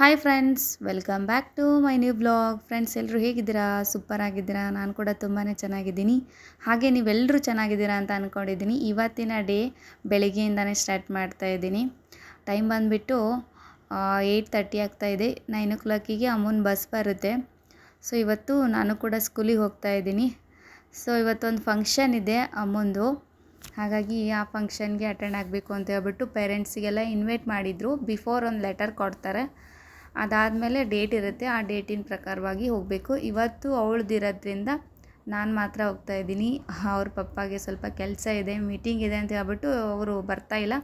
Hi friends, welcome back to my new blog. Friends, ಎಲ್ಲರೂ ಹೇಗಿದ್ದೀರಾ? Super ಆಗಿದ್ದೀರಾ? ನಾನು ಕೂಡ ತುಂಬಾ ಚೆನ್ನಾಗಿದ್ದೀನಿ. ಹಾಗೆ ನೀವೆಲ್ಲರೂ ಚೆನ್ನಾಗಿದ್ದೀರಾ ಅಂತ ಅಂದ್ಕೊಂಡಿದ್ದೀನಿ. ಇವತ್ತಿನ ಡೇ ಬೆಳಿಗ್ಗೆಯಿಂದನೇ ಸ್ಟಾರ್ಟ್ ಮಾಡ್ತಾ ಇದ್ದೀನಿ. ಟೈಮ್ ಬಂದುಬಿಟ್ಟು 8:30 ಆಗ್ತಾಯಿದೆ. 9 o'clock ಅಮ್ಮನ ಬಸ್ ಬರುತ್ತೆ. ಸೊ ಇವತ್ತು ನಾನು ಕೂಡ ಸ್ಕೂಲಿಗೆ ಹೋಗ್ತಾ ಇದ್ದೀನಿ. ಸೊ ಇವತ್ತೊಂದು ಫಂಕ್ಷನ್ ಇದೆ ಅಮ್ಮಂದು. ಹಾಗಾಗಿ ಆ ಫಂಕ್ಷನ್ಗೆ ಅಟೆಂಡ್ ಆಗಬೇಕು ಅಂತ ಹೇಳ್ಬಿಟ್ಟು ಪೇರೆಂಟ್ಸಿಗೆಲ್ಲ ಇನ್ವೈಟ್ ಮಾಡಿದರು. ಬಿಫೋರ್ ಒಂದು ಲೆಟರ್ ಕೊಡ್ತಾರೆ. ಅದಾದಮೇಲೆ ಡೇಟ್ ಇರುತ್ತೆ. ಆ ಡೇಟಿನ ಪ್ರಕಾರವಾಗಿ ಹೋಗಬೇಕು. ಇವತ್ತು ಅವಳದಿರೋದ್ರಿಂದ ನಾನು ಮಾತ್ರ ಹೋಗ್ತಾ ಇದ್ದೀನಿ. ಅವ್ರ ಪಪ್ಪಾಗೆ ಸ್ವಲ್ಪ ಕೆಲಸ ಇದೆ, ಮೀಟಿಂಗ್ ಇದೆ ಅಂತ ಹೇಳ್ಬಿಟ್ಟು ಅವರು ಬರ್ತಾಯಿಲ್ಲ.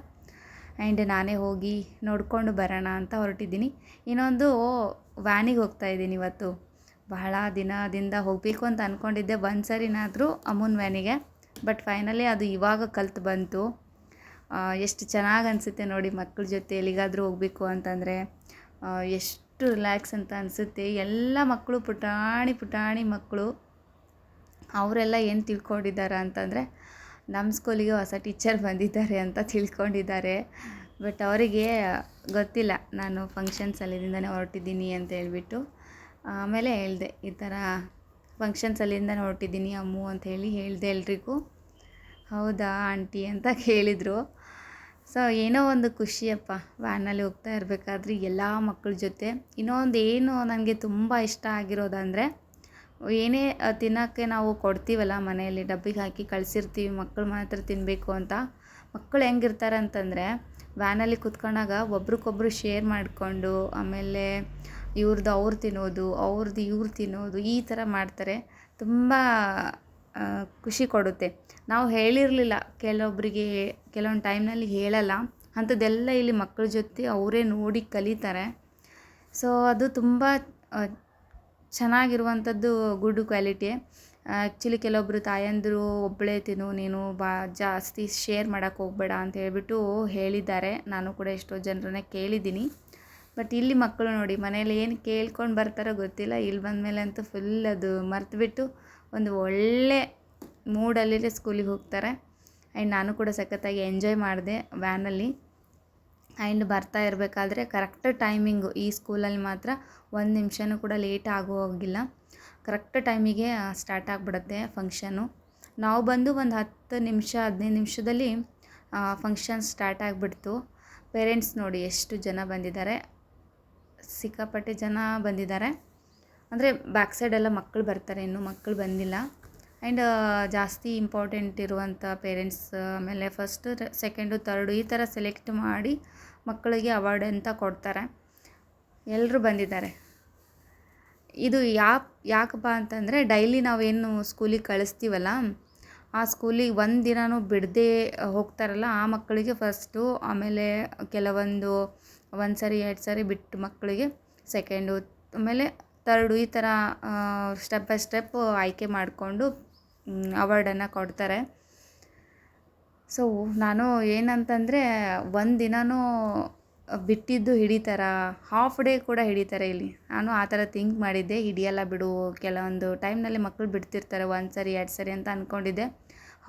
ಆ್ಯಂಡ್ ನಾನೇ ಹೋಗಿ ನೋಡಿಕೊಂಡು ಬರೋಣ ಅಂತ ಹೊರಟಿದ್ದೀನಿ. ಇನ್ನೊಂದು ವ್ಯಾನಿಗೆ ಹೋಗ್ತಾ ಇದ್ದೀನಿ ಇವತ್ತು. ಬಹಳ ದಿನದಿಂದ ಹೋಗಬೇಕು ಅಂತ ಅಂದ್ಕೊಂಡಿದ್ದೆ ಒಂದು ಸರಿನಾದರೂ ಅಮ್ಮನ ವ್ಯಾನಿಗೆ. ಬಟ್ ಫೈನಲಿ ಅದು ಇವಾಗ ಕಲ್ತು ಬಂತು. ಎಷ್ಟು ಚೆನ್ನಾಗಿ ಅನಿಸುತ್ತೆ ನೋಡಿ, ಮಕ್ಕಳ ಜೊತೆ ಎಲ್ಲಿಗಾದರೂ ಹೋಗಬೇಕು ಅಂತಂದರೆ ಎಷ್ಟು ರಿಲ್ಯಾಕ್ಸ್ ಅಂತ ಅನಿಸುತ್ತೆ. ಎಲ್ಲ ಮಕ್ಕಳು ಪುಟಾಣಿ ಮಕ್ಕಳು. ಅವರೆಲ್ಲ ಏನು ತಿಳ್ಕೊಂಡಿದ್ದಾರೆ ಅಂತಂದರೆ ನಮ್ಮ ಸ್ಕೂಲಿಗೆ ಹೊಸ ಟೀಚರ್ ಬಂದಿದ್ದಾರೆ ಅಂತ ತಿಳ್ಕೊಂಡಿದ್ದಾರೆ. ಬಟ್ ಅವರಿಗೆ ಗೊತ್ತಿಲ್ಲ ನಾನು ಫಂಕ್ಷನ್ಸ್ ಅಲ್ಲಿಂದನೇ ಹೊರಟಿದ್ದೀನಿ ಅಂತ ಹೇಳ್ಬಿಟ್ಟು. ಆಮೇಲೆ ಹೇಳಿದೆ, ಈ ಥರ ಫಂಕ್ಷನ್ಸ್ ಅಲ್ಲಿಂದನೇ ಹೊರಟಿದ್ದೀನಿ ಅಮ್ಮು ಅಂತ ಹೇಳಿದೆ ಎಲ್ರಿಗೂ. ಹೌದಾ ಆಂಟಿ ಅಂತ ಕೇಳಿದರು. ಸೊ ಏನೋ ಒಂದು ಖುಷಿಯಪ್ಪ, ವ್ಯಾನಲ್ಲಿ ಹೋಗ್ತಾ ಇರಬೇಕಾದ್ರೆ ಎಲ್ಲ ಮಕ್ಕಳ ಜೊತೆ. ಇನ್ನೊಂದು ಏನು ನನಗೆ ತುಂಬ ಇಷ್ಟ ಆಗಿರೋದಂದರೆ, ಏನೇ ತಿನ್ನೋಕ್ಕೆ ನಾವು ಕೊಡ್ತೀವಲ್ಲ ಮನೆಯಲ್ಲಿ ಡಬ್ಬಿಗೆ ಹಾಕಿ ಕಳಿಸಿರ್ತೀವಿ, ಮಕ್ಕಳು ಮಾತ್ರ ತಿನ್ನಬೇಕು ಅಂತ. ಮಕ್ಕಳು ಹೆಂಗಿರ್ತಾರೆ ಅಂತಂದರೆ, ವ್ಯಾನಲ್ಲಿ ಕೂತ್ಕೊಂಡಾಗ ಒಬ್ರಿಗೊಬ್ರು ಶೇರ್ ಮಾಡಿಕೊಂಡು, ಆಮೇಲೆ ಇವ್ರದ್ದು ಅವ್ರು ತಿನ್ನೋದು, ಅವ್ರದ್ದು ಇವ್ರು ತಿನ್ನೋದು, ಈ ಥರ ಮಾಡ್ತಾರೆ. ತುಂಬ ಖುಷಿ ಕೊಡುತ್ತೆ. ನಾವು ಹೇಳಿರಲಿಲ್ಲ, ಕೆಲವೊಬ್ಬರಿಗೆ ಕೆಲವೊಂದು ಟೈಮ್ನಲ್ಲಿ ಹೇಳಲ್ಲ. ಅಂಥದ್ದೆಲ್ಲ ಇಲ್ಲಿ ಮಕ್ಕಳ ಜೊತೆ ಅವರೇ ನೋಡಿ ಕಲಿತಾರೆ. ಸೊ ಅದು ತುಂಬ ಚೆನ್ನಾಗಿರುವಂಥದ್ದು, ಗುಡ್ ಕ್ವಾಲಿಟಿ. ಆ್ಯಕ್ಚುಲಿ ಕೆಲವೊಬ್ಬರು ತಾಯಂದಿರು ಒಬ್ಬಳೇ ತಿನ್ನು, ನೀನು ಜಾಸ್ತಿ ಶೇರ್ ಮಾಡೋಕ್ಕೆ ಹೋಗಬೇಡ ಅಂತ ಹೇಳ್ಬಿಟ್ಟು ಹೇಳಿದ್ದಾರೆ. ನಾನು ಕೂಡ ಎಷ್ಟೋ ಜನರನ್ನೇ ಕೇಳಿದ್ದೀನಿ. ಬಟ್ ಇಲ್ಲಿ ಮಕ್ಕಳು ನೋಡಿ, ಮನೇಲಿ ಏನು ಕೇಳ್ಕೊಂಡು ಬರ್ತಾರೋ ಗೊತ್ತಿಲ್ಲ, ಇಲ್ಲಿ ಬಂದಮೇಲೆ ಅಂತೂ ಫುಲ್ ಅದು ಮರೆತುಬಿಟ್ಟು ಒಂದು ಒಳ್ಳೆ ಮೂಡಲ್ಲಿರೇ ಸ್ಕೂಲಿಗೆ ಹೋಗ್ತಾರೆ. ಆ್ಯಂಡ್ ನಾನು ಕೂಡ ಸಖತ್ತಾಗಿ ಎಂಜಾಯ್ ಮಾಡಿದೆ ವ್ಯಾನಲ್ಲಿ. ಆ್ಯಂಡ್ ಬರ್ತಾ ಇರಬೇಕಾದ್ರೆ ಕರೆಕ್ಟ್ ಟೈಮಿಂಗು. ಈ ಸ್ಕೂಲಲ್ಲಿ ಮಾತ್ರ ಒಂದು ನಿಮಿಷನೂ ಕೂಡ ಲೇಟ್ ಆಗೋಗಿಲ್ಲ. ಕರೆಕ್ಟ್ ಟೈಮಿಗೆ ಸ್ಟಾರ್ಟ್ ಆಗಿಬಿಡುತ್ತೆ ಫಂಕ್ಷನು. ನಾವು ಬಂದು ಒಂದು 10 ನಿಮಿಷ 15 ನಿಮಿಷದಲ್ಲಿ ಫಂಕ್ಷನ್ ಸ್ಟಾರ್ಟ್ ಆಗಿಬಿಡ್ತು. ಪೇರೆಂಟ್ಸ್ ನೋಡಿ ಎಷ್ಟು ಜನ ಬಂದಿದ್ದಾರೆ, ಸಿಕ್ಕಾಪಟ್ಟೆ ಜನ ಬಂದಿದ್ದಾರೆ. ಅಂದರೆ ಬ್ಯಾಕ್ ಸೈಡೆಲ್ಲ ಮಕ್ಕಳು ಬರ್ತಾರೆ, ಇನ್ನೂ ಮಕ್ಕಳು ಬಂದಿಲ್ಲ. ಆ್ಯಂಡ್ ಜಾಸ್ತಿ ಇಂಪಾರ್ಟೆಂಟ್ ಇರುವಂಥ ಪೇರೆಂಟ್ಸ್, ಆಮೇಲೆ ಫಸ್ಟು ಸೆಕೆಂಡು ಥರ್ಡು ಈ ಥರ ಸೆಲೆಕ್ಟ್ ಮಾಡಿ ಮಕ್ಕಳಿಗೆ ಅವಾರ್ಡ್ ಅಂತ ಕೊಡ್ತಾರೆ. ಎಲ್ಲರೂ ಬಂದಿದ್ದಾರೆ. ಇದು ಯಾಕಪ್ಪ ಅಂತಂದರೆ, ಡೈಲಿ ನಾವೇನು ಸ್ಕೂಲಿಗೆ ಕಳಿಸ್ತೀವಲ್ಲ, ಆ ಸ್ಕೂಲಿಗೆ ಒಂದು ದಿನವೂ ಬಿಡದೆ ಹೋಗ್ತಾರಲ್ಲ ಆ ಮಕ್ಕಳಿಗೆ ಫಸ್ಟು, ಆಮೇಲೆ ಕೆಲವೊಂದು 1 ಸರಿ 2 ಸರಿ ಬಿಟ್ಟು ಮಕ್ಕಳಿಗೆ ಸೆಕೆಂಡು, ಆಮೇಲೆ ಥರ್ಡು, ಈ ಥರ ಸ್ಟೆಪ್ ಬೈ ಸ್ಟೆಪ್ ಆಯ್ಕೆ ಮಾಡಿಕೊಂಡು ಅವಾರ್ಡನ್ನು ಕೊಡ್ತಾರೆ. ಸೊ ನಾನು ಏನಂತಂದರೆ, ಒಂದು ದಿನವೂ ಬಿಟ್ಟಿದ್ದು ಹಿಡಿತಾರ, ಹಾಫ್ ಡೇ ಕೂಡ ಹಿಡಿತಾರೆ ಇಲ್ಲಿ. ನಾನು ಆ ಥರ ಥಿಂಕ್ ಮಾಡಿದ್ದೆ, ಹಿಡಿಯಲ್ಲ ಬಿಡು, ಕೆಲವೊಂದು ಟೈಮ್ನಲ್ಲಿ ಮಕ್ಕಳು ಬಿಡ್ತಿರ್ತಾರೆ 1 ಸರಿ 2 ಸರಿ ಅಂತ ಅಂದ್ಕೊಂಡಿದ್ದೆ.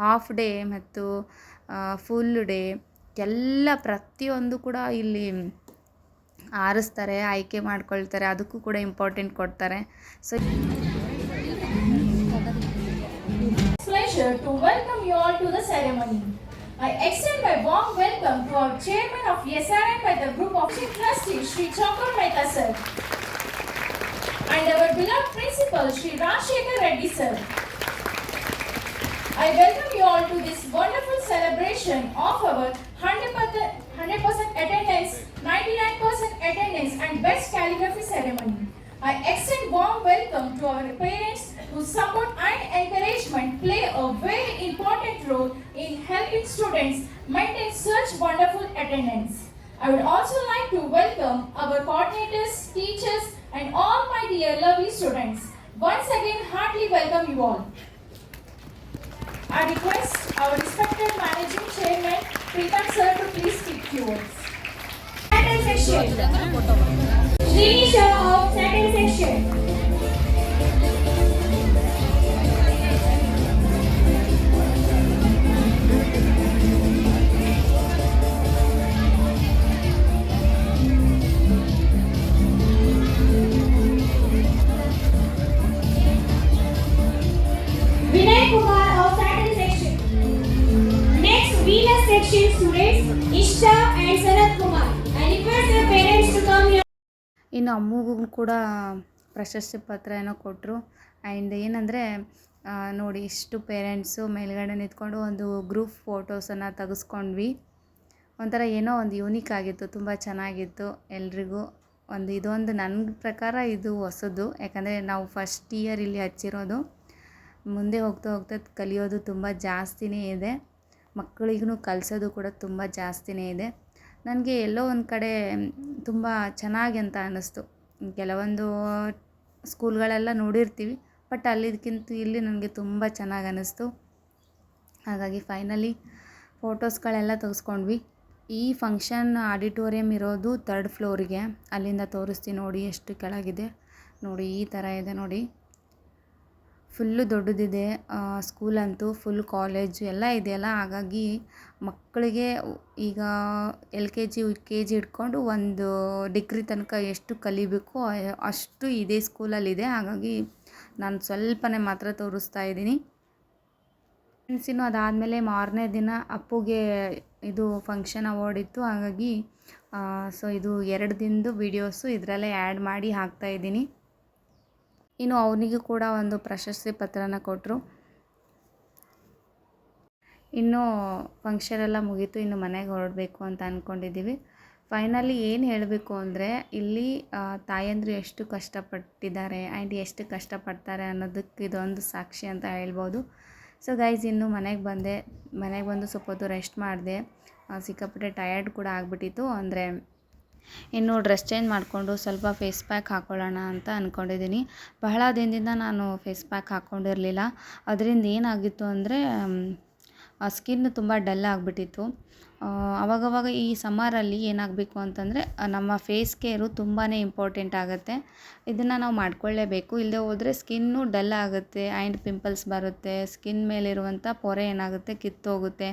ಹಾಫ್ ಡೇ ಮತ್ತು ಫುಲ್ ಡೇ ಎಲ್ಲ ಪ್ರತಿಯೊಂದು ಕೂಡ ಇಲ್ಲಿ ಆರಿಸ್ತಾರೆ, ಆಯ್ಕೆ ಮಾಡ್ಕೊಳ್ತಾರೆ, ಅದಕ್ಕೂ ಕೂಡ ಇಂಪಾರ್ಟೆಂಟ್ ಕೊಡ್ತಾರೆ. So pleasure to welcome you all to the ceremony. I extend my warm welcome to our chairman of SRN by the group of Chief Trustees, Sri Chakar Mehta sir, and our beloved principal, Sri Rajshekhar Reddy sir. I welcome you all to this wonderful celebration of our 100% attendance, 99% attendance and best calligraphy ceremony. I extend warm welcome to our parents whose support and encouragement play a very important role in helping students maintain such wonderful attendance. I would also like to welcome our coordinators, teachers and all my dear lovely students. Once again, heartily welcome you all. I request our respected managing chairman, Preetham sir, to please speak few words. Second section. Srini sir of second section. ಇನ್ನು ಅಮ್ಮಗೂ ಕೂಡ ಪ್ರಶಸ್ತಿ ಪತ್ರ ಏನೋ ಕೊಟ್ಟರು. And ಏನಂದರೆ ನೋಡಿ ಇಷ್ಟು parents ಮೇಲ್ಗಡೆ ನಿಂತ್ಕೊಂಡು ಒಂದು ಗ್ರೂಪ್ ಫೋಟೋಸನ್ನು ತೆಗೆಸ್ಕೊಂಡ್ವಿ. ಒಂಥರ ಏನೋ ಒಂದು ಯೂನಿಕ್ ಆಗಿತ್ತು, ತುಂಬ ಚೆನ್ನಾಗಿತ್ತು ಎಲ್ರಿಗೂ. ಇದೊಂದು ನನ್ನ ಪ್ರಕಾರ ಇದು ಹೊಸದು, ಯಾಕಂದರೆ ನಾವು ಫಸ್ಟ್ ಇಯರ್ ಇಲ್ಲಿ ಹಚ್ಚಿರೋದು. ಮುಂದೆ ಹೋಗ್ತಾ ಹೋಗ್ತಾ ಕಲಿಯೋದು ತುಂಬ ಜಾಸ್ತಿನೇ ಇದೆ, ಮಕ್ಕಳಿಗೂ ಕಲಿಸೋದು ಕೂಡ ತುಂಬ ಜಾಸ್ತಿನೇ ಇದೆ. ನನಗೆ ಎಲ್ಲೋ ಒಂದು ಕಡೆ ತುಂಬ ಚೆನ್ನಾಗಿ ಅಂತ ಅನ್ನಿಸ್ತು. ಕೆಲವೊಂದು ಸ್ಕೂಲ್ಗಳೆಲ್ಲ ನೋಡಿರ್ತೀವಿ, ಬಟ್ ಅಲ್ಲಿದಕ್ಕಿಂತ ಇಲ್ಲಿ ನನಗೆ ತುಂಬ ಚೆನ್ನಾಗಿ ಅನ್ನಿಸ್ತು. ಹಾಗಾಗಿ ಫೈನಲಿ ಫೋಟೋಸ್ಗಳೆಲ್ಲ ತೆಗೆಸ್ಕೊಂಡ್ವಿ. ಈ ಫಂಕ್ಷನ್ ಆಡಿಟೋರಿಯಂ ಇರೋದು 3rd ಫ್ಲೋರಿಗೆ. ಅಲ್ಲಿಂದ ತೋರಿಸ್ತೀನಿ ನೋಡಿ ಎಷ್ಟು ಕೆಳಗಿದೆ. ನೋಡಿ ಈ ಥರ ಇದೆ ನೋಡಿ, ಫುಲ್ಲು ದೊಡ್ಡದಿದೆ. ಸ್ಕೂಲಂತೂ ಫುಲ್ ಕಾಲೇಜು ಎಲ್ಲ ಇದೆಯಲ್ಲ, ಹಾಗಾಗಿ ಮಕ್ಕಳಿಗೆ ಈಗ LKG UKG ಹಿಡ್ಕೊಂಡು ಒಂದು ಡಿಗ್ರಿ ತನಕ ಎಷ್ಟು ಕಲಿಬೇಕು ಅಷ್ಟು ಇದೇ ಸ್ಕೂಲಲ್ಲಿದೆ. ಹಾಗಾಗಿ ನಾನು ಸ್ವಲ್ಪನೇ ಮಾತ್ರ ತೋರಿಸ್ತಾ ಇದ್ದೀನಿ. ಫ್ರೆಂಡ್ಸಿನ್ನು ಅದಾದಮೇಲೆ ಮಾರನೇ ದಿನ ಅಪ್ಪುಗೆ ಇದು ಫಂಕ್ಷನ್ ಅವಾರ್ಡ್ ಇತ್ತು. ಹಾಗಾಗಿ ಸೊ ಇದು 2 ದಿನದ್ದು ವೀಡಿಯೋಸು ಇದರಲ್ಲೇ ಆ್ಯಡ್ ಮಾಡಿ ಹಾಕ್ತಾಯಿದ್ದೀನಿ. ಇನ್ನು ಅವನಿಗೂ ಕೂಡ ಒಂದು ಪ್ರಶಸ್ತಿ ಪತ್ರನ ಕೊಟ್ಟರು. ಇನ್ನೂ ಫಂಕ್ಷನ್ ಎಲ್ಲ ಮುಗೀತು, ಇನ್ನು ಮನೆಗೆ ಹೊರಡಬೇಕು ಅಂತ ಅಂದ್ಕೊಂಡಿದ್ದೀವಿ. ಫೈನಲಿ ಏನು ಹೇಳಬೇಕು ಅಂದರೆ, ಇಲ್ಲಿ ತಾಯಂದಿರು ಎಷ್ಟು ಕಷ್ಟಪಟ್ಟಿದ್ದಾರೆ ಆ್ಯಂಡ್ ಎಷ್ಟು ಕಷ್ಟಪಡ್ತಾರೆ ಅನ್ನೋದಕ್ಕೆ ಇದೊಂದು ಸಾಕ್ಷಿ ಅಂತ ಹೇಳ್ಬೋದು. ಸೊ ಗೈಸ್, ಇನ್ನು ಮನೆಗೆ ಬಂದು ಸ್ವಲ್ಪ ಹೊತ್ತು ರೆಸ್ಟ್ ಮಾಡಿದೆ. ಸಿಕ್ಕಾಪಟ್ಟೆ ಟಯರ್ಡ್ ಕೂಡ ಆಗಿಬಿಟ್ಟಿತ್ತು. ಅಂದರೆ ಇನ್ನು ಡ್ರೆಸ್ ಚೇಂಜ್ ಮಾಡಿಕೊಂಡು ಸ್ವಲ್ಪ ಫೇಸ್ ಪ್ಯಾಕ್ ಹಾಕ್ಕೊಳ್ಳೋಣ ಅಂತ ಅಂದ್ಕೊಂಡಿದ್ದೀನಿ. ಬಹಳ ದಿನದಿಂದ ನಾನು ಫೇಸ್ ಪ್ಯಾಕ್ ಹಾಕ್ಕೊಂಡಿರಲಿಲ್ಲ. ಅದರಿಂದ ಏನಾಗಿತ್ತು ಅಂದರೆ ಸ್ಕಿನ್ ತುಂಬ ಡಲ್ ಆಗಿಬಿಟ್ಟಿತ್ತು. ಆವಾಗವಾಗ ಈ ಸಮ್ಮರಲ್ಲಿ ಏನಾಗಬೇಕು ಅಂತಂದರೆ ನಮ್ಮ ಫೇಸ್ ಕೇರು ತುಂಬಾ ಇಂಪಾರ್ಟೆಂಟ್ ಆಗುತ್ತೆ. ಇದನ್ನು ನಾವು ಮಾಡ್ಕೊಳ್ಳೇಬೇಕು, ಇಲ್ಲದೆ ಹೋದರೆ ಸ್ಕಿನ್ನು ಡಲ್ ಆಗುತ್ತೆ ಆ್ಯಂಡ್ ಪಿಂಪಲ್ಸ್ ಬರುತ್ತೆ. ಸ್ಕಿನ್ ಮೇಲಿರುವಂಥ ಪೊರೆ ಏನಾಗುತ್ತೆ ಕಿತ್ತೋಗುತ್ತೆ.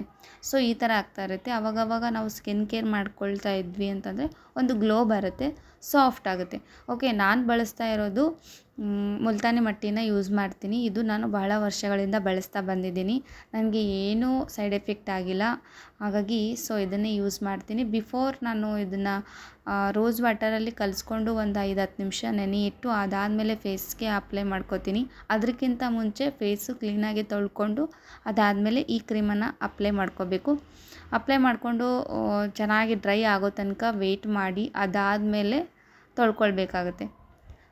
ಸೊ ಈ ಥರ ಆಗ್ತಾ ಇರುತ್ತೆ. ಆವಾಗವಾಗ ನಾವು ಸ್ಕಿನ್ ಕೇರ್ ಮಾಡ್ಕೊಳ್ತಾ ಇದ್ವಿ ಅಂತಂದರೆ ಒಂದು ಗ್ಲೋ ಬರುತ್ತೆ, ಸಾಫ್ಟ್ ಆಗುತ್ತೆ. ಓಕೆ, ನಾನು ಬಳಸ್ತಾ ಇರೋದು ಮುಲ್ತಾನಿ ಮಟ್ಟಿನ ಯೂಸ್ ಮಾಡ್ತೀನಿ. ಇದು ನಾನು ಬಹಳ ವರ್ಷಗಳಿಂದ ಬಳಸ್ತಾ ಬಂದಿದ್ದೀನಿ. ನನಗೆ ಏನೂ ಸೈಡ್ ಎಫೆಕ್ಟ್ ಆಗಿಲ್ಲ. ಹಾಗಾಗಿ ಸೊ ಇದನ್ನೇ ಯೂಸ್ ಮಾಡ್ತೀನಿ. ಬಿಫೋರ್ ನಾನು ಇದನ್ನು ರೋಸ್ ವಾಟರಲ್ಲಿ ಕಲಿಸ್ಕೊಂಡು ಒಂದು 5-10 ನಿಮಿಷ ನೆನೆ ಇಟ್ಟು ಅದಾದಮೇಲೆ ಫೇಸ್ಗೆ ಅಪ್ಲೈ ಮಾಡ್ಕೋತೀನಿ. ಅದಕ್ಕಿಂತ ಮುಂಚೆ ಫೇಸು ಕ್ಲೀನಾಗಿ ತೊಳ್ಕೊಂಡು ಅದಾದಮೇಲೆ ಈ ಕ್ರೀಮನ್ನು ಅಪ್ಲೈ ಮಾಡ್ಕೋಬೇಕು. ಅಪ್ಲೈ ಮಾಡಿಕೊಂಡು ಚೆನ್ನಾಗಿ ಡ್ರೈ ಆಗೋ ತನಕ ವೆಯ್ಟ್ ಮಾಡಿ ಅದಾದಮೇಲೆ ತೊಳ್ಕೊಳ್ಬೇಕಾಗುತ್ತೆ.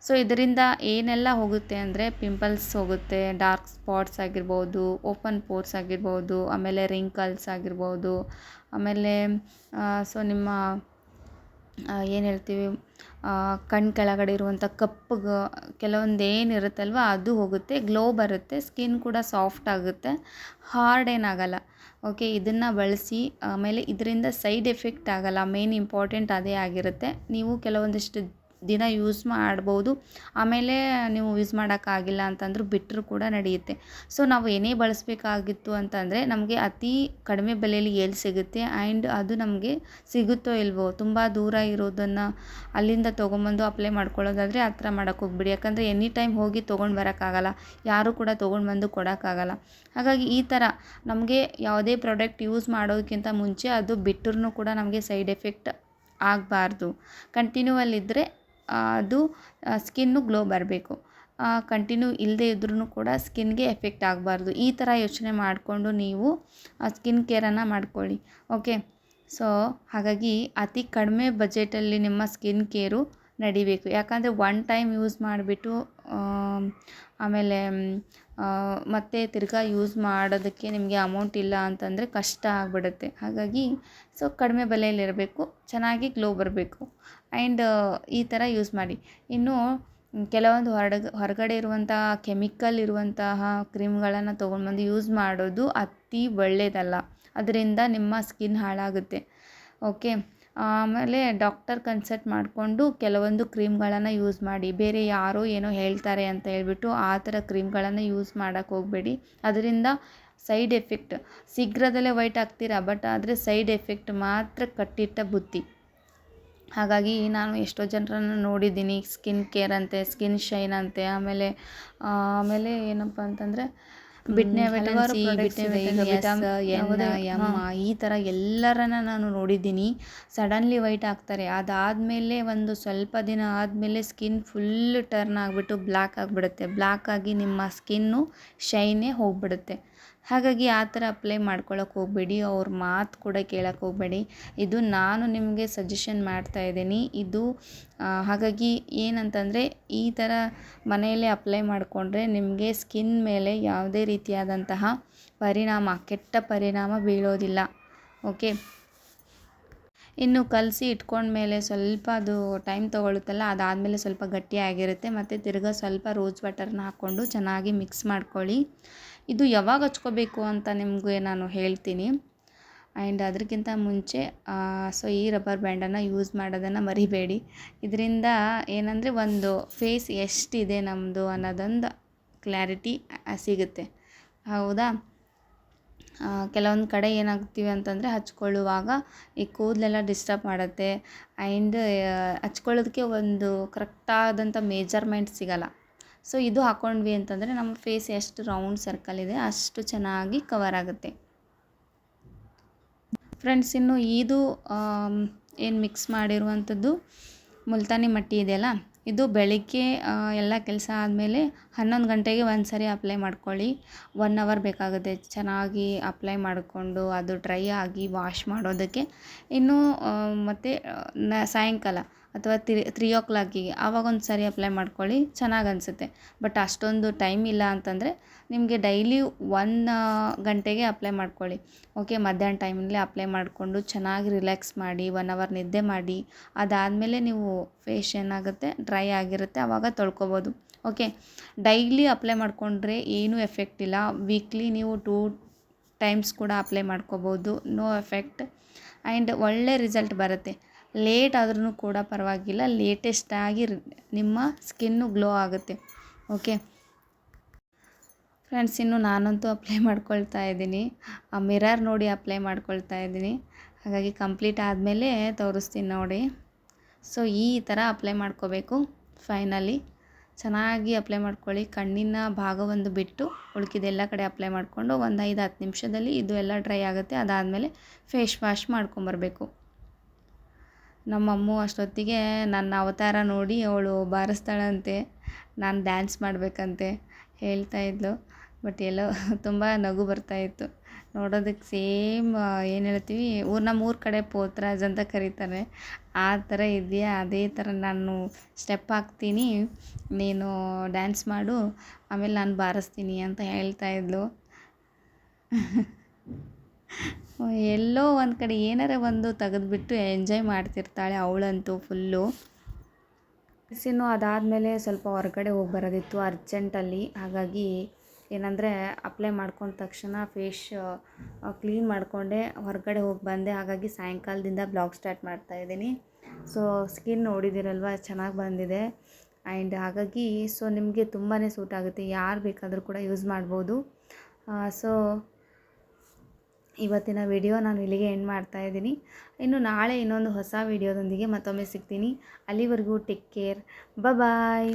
ಸೊ ಇದರಿಂದ ಏನೆಲ್ಲ ಹೋಗುತ್ತೆ ಅಂದರೆ ಪಿಂಪಲ್ಸ್ ಹೋಗುತ್ತೆ, ಡಾರ್ಕ್ ಸ್ಪಾಟ್ಸ್ ಆಗಿರ್ಬೋದು, ಓಪನ್ ಪೋರ್ಸ್ ಆಗಿರ್ಬೋದು, ಆಮೇಲೆ ರಿಂಕಲ್ಸ್ ಆಗಿರ್ಬೋದು, ಆಮೇಲೆ ಸೊ ನಿಮ್ಮ ಏನು ಹೇಳ್ತೀವಿ ಕಣ್ಣು ಕೆಳಗಡೆ ಇರುವಂಥ ಕಪ್ಪಗೆ ಕೆಲವೊಂದು ಏನಿರುತ್ತಲ್ವ ಅದು ಹೋಗುತ್ತೆ, ಗ್ಲೋ ಬರುತ್ತೆ, ಸ್ಕಿನ್ ಕೂಡ ಸಾಫ್ಟ್ ಆಗುತ್ತೆ, ಹಾರ್ಡ್ ಏನಾಗಲ್ಲ. ಓಕೆ, ಇದನ್ನು ಬಳಸಿ. ಆಮೇಲೆ ಇದರಿಂದ ಸೈಡ್ ಎಫೆಕ್ಟ್ ಆಗಲ್ಲ, ಮೇನ್ ಇಂಪಾರ್ಟೆಂಟ್ ಅದೇ ಆಗಿರುತ್ತೆ. ನೀವು ಕೆಲವೊಂದಿಷ್ಟು ದಿನ ಯೂಸ್ ಮಾಡ್ಬೋದು, ಆಮೇಲೆ ನೀವು ಯೂಸ್ ಮಾಡೋಕ್ಕಾಗಿಲ್ಲ ಅಂತಂದ್ರೂ ಬಿಟ್ಟರೂ ಕೂಡ ನಡೆಯುತ್ತೆ. ಸೊ ನಾವು ಏನೇ ಬಳಸಬೇಕಾಗಿತ್ತು ಅಂತಂದರೆ ನಮಗೆ ಅತಿ ಕಡಿಮೆ ಬೆಲೆಯಲ್ಲಿ ಎಲ್ಲಿ ಸಿಗುತ್ತೆ ಆ್ಯಂಡ್ ಅದು ನಮಗೆ ಸಿಗುತ್ತೋ ಇಲ್ವೋ, ತುಂಬ ದೂರ ಇರೋದನ್ನು ಅಲ್ಲಿಂದ ತೊಗೊಂಬಂದು ಅಪ್ಲೈ ಮಾಡ್ಕೊಳ್ಳೋದಾದರೆ ಆ ಥರ ಮಾಡೋಕ್ಕೆ ಹೋಗ್ಬಿಡಿ. ಯಾಕಂದರೆ ಎನಿ ಟೈಮ್ ಹೋಗಿ ತೊಗೊಂಡು ಬರೋಕ್ಕಾಗಲ್ಲ, ಯಾರೂ ಕೂಡ ತೊಗೊಂಡು ಬಂದು ಕೊಡೋಕ್ಕಾಗಲ್ಲ. ಹಾಗಾಗಿ ಈ ಥರ ನಮಗೆ ಯಾವುದೇ ಪ್ರಾಡಕ್ಟ್ ಯೂಸ್ ಮಾಡೋದಕ್ಕಿಂತ ಮುಂಚೆ ಅದು ಬಿಟ್ಟರೂ ಕೂಡ ನಮಗೆ ಸೈಡ್ ಎಫೆಕ್ಟ್ ಆಗಬಾರ್ದು. ಕಂಟಿನ್ಯೂವಲ್ಲಿದ್ದರೆ ಅದು ಸ್ಕಿನ್ನು ಗ್ಲೋ ಬರಬೇಕು. ಕಂಟಿನ್ಯೂ ಇಲ್ಲದೆ ಇದ್ರೂ ಕೂಡ ಸ್ಕಿನ್ಗೆ ಎಫೆಕ್ಟ್ ಆಗಬಾರ್ದು. ಈ ಥರ ಯೋಚನೆ ಮಾಡಿಕೊಂಡು ನೀವು ಸ್ಕಿನ್ ಕೇರನ್ನು ಮಾಡ್ಕೊಳ್ಳಿ. ಓಕೆ, ಸೊ ಹಾಗಾಗಿ ಅತಿ ಕಡಿಮೆ ಬಜೆಟಲ್ಲಿ ನಿಮ್ಮ ಸ್ಕಿನ್ ಕೇರು ನಡಿಬೇಕು. ಯಾಕಂದರೆ ಒನ್ ಟೈಮ್ ಯೂಸ್ ಮಾಡಿಬಿಟ್ಟು ಆಮೇಲೆ ಮತ್ತೆ ತಿರ್ಗಾ ಯೂಸ್ ಮಾಡೋದಕ್ಕೆ ನಿಮಗೆ ಅಮೌಂಟ್ ಇಲ್ಲ ಅಂತಂದರೆ ಕಷ್ಟ ಆಗಿಬಿಡುತ್ತೆ. ಹಾಗಾಗಿ ಸೊ ಕಡಿಮೆ ಬೆಲೆಯಲ್ಲಿರಬೇಕು, ಚೆನ್ನಾಗಿ ಗ್ಲೋ ಬರಬೇಕು ಆ್ಯಂಡ್ ಈ ಥರ ಯೂಸ್ ಮಾಡಿ. ಇನ್ನು ಕೆಲವೊಂದು ಹೊರಗಡೆ ಇರುವಂತಹ ಕೆಮಿಕಲ್ ಇರುವಂತಹ ಕ್ರೀಮ್ಗಳನ್ನು ತೊಗೊಂಡ್ಬಂದು ಯೂಸ್ ಮಾಡೋದು ಅತಿ ಒಳ್ಳೆಯದಲ್ಲ. ಅದರಿಂದ ನಿಮ್ಮ ಸ್ಕಿನ್ ಹಾಳಾಗುತ್ತೆ. ಓಕೆ, ಆಮೇಲೆ ಡಾಕ್ಟರ್ ಕನ್ಸಲ್ಟ್ ಮಾಡಿಕೊಂಡು ಕೆಲವೊಂದು ಕ್ರೀಮ್ಗಳನ್ನು ಯೂಸ್ ಮಾಡಿ. ಬೇರೆ ಯಾರೋ ಏನೋ ಹೇಳ್ತಾರೆ ಅಂತ ಹೇಳ್ಬಿಟ್ಟು ಆ ಥರ ಕ್ರೀಮ್ಗಳನ್ನು ಯೂಸ್ ಮಾಡೋಕ್ಕೆ ಹೋಗಬೇಡಿ. ಅದರಿಂದ ಸೈಡ್ ಎಫೆಕ್ಟ್, ಶೀಘ್ರದಲ್ಲೇ ವೈಟ್ ಆಗ್ತೀರಾ, ಬಟ್ ಆದರೆ ಸೈಡ್ ಎಫೆಕ್ಟ್ ಮಾತ್ರ ಕಟ್ಟಿಟ್ಟ ಬುತ್ತಿ. ಹಾಗಾಗಿ ನಾನು ಎಷ್ಟೋ ಜನರನ್ನು ನೋಡಿದ್ದೀನಿ, ಸ್ಕಿನ್ ಕೇರ್ ಅಂತೆ, ಸ್ಕಿನ್ ಶೈನ್ ಅಂತೆ, ಆಮೇಲೆ ಏನಪ್ಪ ಅಂತಂದರೆ ಹಲವಾರು ಪ್ರಾಡಕ್ಟ್ಸ್ ಇದೆ. ಈಗ ವಿಟಮಿನ್ ಎಮ್ ಈ ಥರ ಎಲ್ಲರನ್ನ ನಾನು ನೋಡಿದ್ದೀನಿ. ಸಡನ್ಲಿ ವೈಟ್ ಆಗ್ತಾರೆ, ಅದಾದಮೇಲೆ ಒಂದು ಸ್ವಲ್ಪ ದಿನ ಆದಮೇಲೆ ಸ್ಕಿನ್ ಫುಲ್ ಟರ್ನ್ ಆಗಿಬಿಟ್ಟು ಬ್ಲ್ಯಾಕ್ ಆಗಿಬಿಡುತ್ತೆ. ಬ್ಲ್ಯಾಕ್ ಆಗಿ ನಿಮ್ಮ ಸ್ಕಿನ್ನು ಶೈನೇ ಹೋಗಿಬಿಡುತ್ತೆ. ಹಾಗಾಗಿ ಆ ಥರ ಅಪ್ಲೈ ಮಾಡ್ಕೊಳ್ಳೋಕೆ ಹೋಗಬೇಡಿ, ಅವ್ರ ಮಾತು ಕೂಡ ಕೇಳೋಕೆ ಹೋಗಬೇಡಿ. ಇದು ನಾನು ನಿಮಗೆ ಸಜೆಷನ್ ಮಾಡ್ತಾ ಇದ್ದೀನಿ. ಇದು ಹಾಗಾಗಿ ಏನಂತಂದರೆ ಈ ಥರ ಮನೆಯಲ್ಲೇ ಅಪ್ಲೈ ಮಾಡಿಕೊಂಡ್ರೆ ನಿಮಗೆ ಸ್ಕಿನ್ ಮೇಲೆ ಯಾವುದೇ ರೀತಿಯಾದಂತಹ ಕೆಟ್ಟ ಪರಿಣಾಮ ಬೀಳೋದಿಲ್ಲ. ಓಕೆ, ಇನ್ನು ಕಲಸಿ ಇಟ್ಕೊಂಡ್ಮೇಲೆ ಸ್ವಲ್ಪ ಅದು ಟೈಮ್ ತೊಗೊಳುತ್ತಲ್ಲ, ಅದಾದಮೇಲೆ ಸ್ವಲ್ಪ ಗಟ್ಟಿಯಾಗಿರುತ್ತೆ. ಮತ್ತು ತಿರ್ಗಾ ಸ್ವಲ್ಪ ರೋಸ್ ವಾಟರ್ನ ಹಾಕ್ಕೊಂಡು ಚೆನ್ನಾಗಿ ಮಿಕ್ಸ್ ಮಾಡ್ಕೊಳ್ಳಿ. ಇದು ಯಾವಾಗ ಹಚ್ಕೋಬೇಕು ಅಂತ ನಿಮಗೆ ನಾನು ಹೇಳ್ತೀನಿ. ಆ್ಯಂಡ್ ಅದಕ್ಕಿಂತ ಮುಂಚೆ ಸೊ ಈ ರಬ್ಬರ್ ಬ್ಯಾಂಡನ್ನು ಯೂಸ್ ಮಾಡೋದನ್ನು ಮರಿಬೇಡಿ. ಇದರಿಂದ ಏನಂದರೆ ಒಂದು ಫೇಸ್ ಎಷ್ಟಿದೆ ನಮ್ಮದು ಅನ್ನೋದೊಂದು ಕ್ಲಾರಿಟಿ ಸಿಗುತ್ತೆ. ಹೌದಾ? ಕೆಲವೊಂದು ಕಡೆ ಏನಾಗ್ತೀವಿ ಅಂತಂದರೆ ಹಚ್ಕೊಳ್ಳುವಾಗ ಈ ಕೂದಲೆಲ್ಲ ಡಿಸ್ಟರ್ಬ್ ಮಾಡುತ್ತೆ. ಆ್ಯಂಡ್ ಹಚ್ಕೊಳ್ಳೋದಕ್ಕೆ ಒಂದು ಕರೆಕ್ಟಾದಂಥ ಮೇಜರ್ಮೆಂಟ್ ಸಿಗೋಲ್ಲ. ಸೊ ಇದು ಹಾಕ್ಕೊಂಡ್ವಿ ಅಂತಂದರೆ ನಮ್ಮ ಫೇಸ್ ಎಷ್ಟು ರೌಂಡ್ ಸರ್ಕಲ್ ಇದೆ ಅಷ್ಟು ಚೆನ್ನಾಗಿ ಕವರ್ ಆಗುತ್ತೆ. ಫ್ರೆಂಡ್ಸ್, ಇನ್ನು ಇದು ಏನು ಮಿಕ್ಸ್ ಮಾಡಿರುವಂಥದ್ದು ಮುಲ್ತಾನಿ ಮಟ್ಟಿ ಇದೆಯಲ್ಲ, ಇದು ಬೆಳಿಗ್ಗೆ ಎಲ್ಲ ಕೆಲಸ ಆದಮೇಲೆ 11 ಗಂಟೆಗೆ ಒಂದು ಸರಿ ಅಪ್ಲೈ ಮಾಡ್ಕೊಳ್ಳಿ. 1 ಅವರ್ ಬೇಕಾಗುತ್ತೆ ಚೆನ್ನಾಗಿ ಅಪ್ಲೈ ಮಾಡಿಕೊಂಡು ಅದು ಡ್ರೈ ಆಗಿ ವಾಶ್ ಮಾಡೋದಕ್ಕೆ. ಇನ್ನು ಮತ್ತು ಸಾಯಂಕಾಲ ಅಥವಾ 3 ಓ ಕ್ಲಾಕಿಗೆ ಆವಾಗ ಒಂದು ಸಾರಿ ಅಪ್ಲೈ ಮಾಡ್ಕೊಳ್ಳಿ, ಚೆನ್ನಾಗಿ ಅನಿಸುತ್ತೆ. ಬಟ್ ಅಷ್ಟೊಂದು ಟೈಮ್ ಇಲ್ಲ ಅಂತಂದರೆ ನಿಮಗೆ ಡೈಲಿ 1 ಗಂಟೆಗೆ ಅಪ್ಲೈ ಮಾಡ್ಕೊಳ್ಳಿ. ಓಕೆ, ಮಧ್ಯಾಹ್ನ ಟೈಮಲ್ಲಿ ಅಪ್ಲೈ ಮಾಡಿಕೊಂಡು ಚೆನ್ನಾಗಿ ರಿಲ್ಯಾಕ್ಸ್ ಮಾಡಿ 1 ಅವರ್ ನಿದ್ದೆ ಮಾಡಿ. ಅದಾದಮೇಲೆ ನೀವು ಫೇಸ್ ಏನಾಗುತ್ತೆ ಡ್ರೈ ಆಗಿರುತ್ತೆ, ಆವಾಗ ತೊಳ್ಕೊಬೋದು. ಓಕೆ, ಡೈಲಿ ಅಪ್ಲೈ ಮಾಡಿಕೊಂಡ್ರೆ ಏನೂ ಎಫೆಕ್ಟ್ ಇಲ್ಲ. ವೀಕ್ಲಿ ನೀವು 2 ಟೈಮ್ಸ್ ಕೂಡ ಅಪ್ಲೈ ಮಾಡ್ಕೋಬೋದು, ನೋ ಎಫೆಕ್ಟ್. ಆ್ಯಂಡ್ ಒಳ್ಳೆ ರಿಸಲ್ಟ್ ಬರುತ್ತೆ. ಲೇಟ್ ಆದ್ರೂ ಕೂಡ ಪರವಾಗಿಲ್ಲ, ಲೇಟೆಸ್ಟಾಗಿ ನಿಮ್ಮ ಸ್ಕಿನ್ನು ಗ್ಲೋ ಆಗುತ್ತೆ. ಓಕೆ ಫ್ರೆಂಡ್ಸ್, ಇನ್ನು ನಾನಂತೂ ಅಪ್ಲೈ ಮಾಡ್ಕೊಳ್ತಾ ಇದ್ದೀನಿ. ಆ ಮಿರರ್ ನೋಡಿ ಅಪ್ಲೈ ಮಾಡ್ಕೊಳ್ತಾ ಇದ್ದೀನಿ. ಹಾಗಾಗಿ ಕಂಪ್ಲೀಟ್ ಆದಮೇಲೆ ತೋರಿಸ್ತೀನಿ ನೋಡಿ. ಸೊ ಈ ಥರ ಅಪ್ಲೈ ಮಾಡ್ಕೋಬೇಕು. ಫೈನಲಿ ಚೆನ್ನಾಗಿ ಅಪ್ಲೈ ಮಾಡ್ಕೊಳ್ಳಿ. ಕಣ್ಣಿನ ಭಾಗವೊಂದು ಬಿಟ್ಟು ಉಳ್ಕಿದೆಲ್ಲ ಕಡೆ ಅಪ್ಲೈ ಮಾಡಿಕೊಂಡು ಒಂದು 5-10 ನಿಮಿಷದಲ್ಲಿ ಇದು ಎಲ್ಲ ಡ್ರೈ ಆಗುತ್ತೆ. ಅದಾದಮೇಲೆ ಫೇಸ್ ವಾಶ್ ಮಾಡ್ಕೊಂಬರ್ಬೇಕು. ನಮ್ಮಮ್ಮು ಅಷ್ಟೊತ್ತಿಗೆ ನನ್ನ ಅವತಾರ ನೋಡಿ ಅವಳು ಬಾರಿಸ್ತಾಳಂತೆ, ನಾನು ಡ್ಯಾನ್ಸ್ ಮಾಡಬೇಕಂತೆ ಹೇಳ್ತಾಯಿದ್ಲು. ಬಟ್ ಎಲ್ಲೋ ತುಂಬ ನಗು ಬರ್ತಾಯಿತ್ತು ನೋಡೋದಕ್ಕೆ. ಸೇಮ್ ಏನು ಹೇಳ್ತೀವಿ ನಮ್ಮ ಊರ ಕಡೆ ಪೋತ್ರಾಜ್ ಅಂತ ಕರೀತಾರೆ, ಆ ಥರ ಇದೆಯಾ? ಅದೇ ಥರ ನಾನು ಸ್ಟೆಪ್ ಹಾಕ್ತೀನಿ, ನೀನು ಡ್ಯಾನ್ಸ್ ಮಾಡು, ಆಮೇಲೆ ನಾನು ಬಾರಿಸ್ತೀನಿ ಅಂತ ಹೇಳ್ತಾಯಿದ್ಲು. ಎಲ್ಲೋ ಒಂದು ಕಡೆ ಏನಾರ ಒಂದು ತೆಗೆದುಬಿಟ್ಟು ಎಂಜಾಯ್ ಮಾಡ್ತಿರ್ತಾಳೆ ಅವಳಂತೂ ಫುಲ್ಲು. ಇನ್ನು ಅದಾದಮೇಲೆ ಸ್ವಲ್ಪ ಹೊರಗಡೆ ಹೋಗಿ ಬರೋದಿತ್ತು ಅರ್ಜೆಂಟಲ್ಲಿ. ಹಾಗಾಗಿ ಏನಂದರೆ ಅಪ್ಲೈ ಮಾಡ್ಕೊಂಡ ತಕ್ಷಣ ಫೇಸ್ ಕ್ಲೀನ್ ಮಾಡಿಕೊಂಡೆ ಹೊರಗಡೆ ಹೋಗಿ ಬಂದೆ. ಹಾಗಾಗಿ ಸಾಯಂಕಾಲದಿಂದ ಬ್ಲಾಗ್ ಸ್ಟಾರ್ಟ್ ಮಾಡ್ತಾಯಿದ್ದೀನಿ. ಸೊ ಸ್ಕಿನ್ ನೋಡಿದ್ದೀರಲ್ವ, ಚೆನ್ನಾಗಿ ಬಂದಿದೆ. ಆ್ಯಂಡ್ ಹಾಗಾಗಿ ಸೊ ನಿಮಗೆ ತುಂಬಾ ಸೂಟ್ ಆಗುತ್ತೆ, ಯಾರು ಬೇಕಾದರೂ ಕೂಡ ಯೂಸ್ ಮಾಡ್ಬೋದು. ಸೊ ಇವತ್ತಿನ ವಿಡಿಯೋ ನಾನು ಇಲ್ಲಿಗೆ ಎಂಡ್ ಮಾಡ್ತಾಯಿದ್ದೀನಿ. ಇನ್ನು ನಾಳೆ ಇನ್ನೊಂದು ಹೊಸ ವಿಡಿಯೋದೊಂದಿಗೆ ಮತ್ತೊಮ್ಮೆ ಸಿಗ್ತೀನಿ. ಅಲ್ಲಿವರೆಗೂ ಟೇಕ್ ಕೇರ್, ಬಾಯ್.